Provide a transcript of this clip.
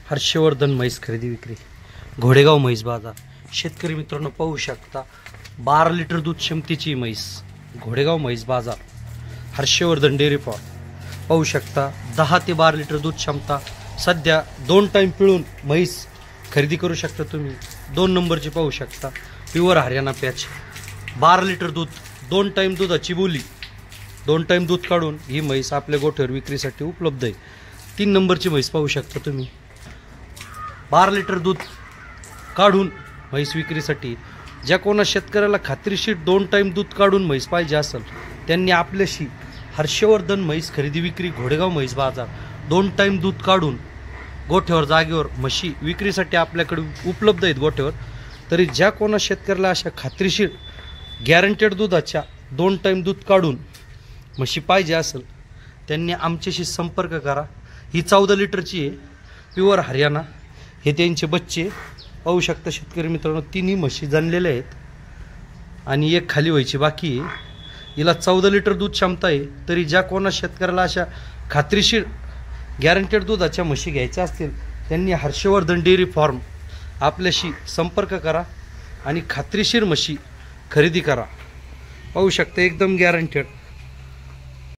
हर्षवर्धन म्हैस खरेदी विक्री, घोडेगाव म्हैस बाजार. शेतकरी मित्रांनो पाहू शकता 12 लिटर दूध क्षमतेची म्हैस, घोडेगाव म्हैस बाजार, हर्षवर्धन डेअरी फार्म. पाहू शकता 10 ते 12 लिटर दूध क्षमता. सध्या 2 टाइम पिळून म्हैस खरेदी करू शकता तुम्ही. 2 नंबरची पाहू शकता, प्युअर हरियाणा पॅच, 12 लिटर दूध, 2 टाइम दुधाची बोली, 2 टाइम दूध काढून ही म्हैस आपल्या गोठ्यावर विक्रीसाठी उपलब्ध आहे. 3 नंबरची म्हैस पाहू शकता तुम्ही, 12 लिटर दूध काढून म्हैस विक्रीसाठी. ज्या कोणा शेतकऱ्याला खात्रीशीर 2 टाइम दूध काढून म्हैस पाहिजे असेल त्यांनी आपल्याशी हर्षवर्धन म्हैस खरेदी विक्री, घोडेगाव म्हैस बाजार, 2 टाइम दूध काढून गोठ्यावर जागेवर म्हशी विक्रीसाठी आपल्याकडे उपलब्ध आहेत गोठ्यावर. तरी ज्या कोणा शेतकऱ्याला अशा खात्रीशीर गॅरंटेड दुधाच्या 2 टाइम दूध काढून म्हशी पाहिजे असेल त्यांनी आमच्याशी संपर्क करा. ही 14 लिटरची आहे, प्युअर हरियाणा. हे त्यांचे बच्चे पाहू शकता शेतकरी मित्रांनो, 3ही म्हशी जणलेल्या आहेत आणि एक खाली व्हायची बाकी आहे. हिला 14 लिटर दूध क्षमता आहे. तरी ज्या कोणा शेतकऱ्याला अशा खात्रीशीर गॅरंटेड दुधाच्या म्हशी घ्यायच्या असतील त्यांनी हर्षवर्धन डेअरी फार्म आपल्याशी संपर्क करा आणि खात्रीशीर म्हशी खरेदी करा. पाहू शकता एकदम गॅरंटेड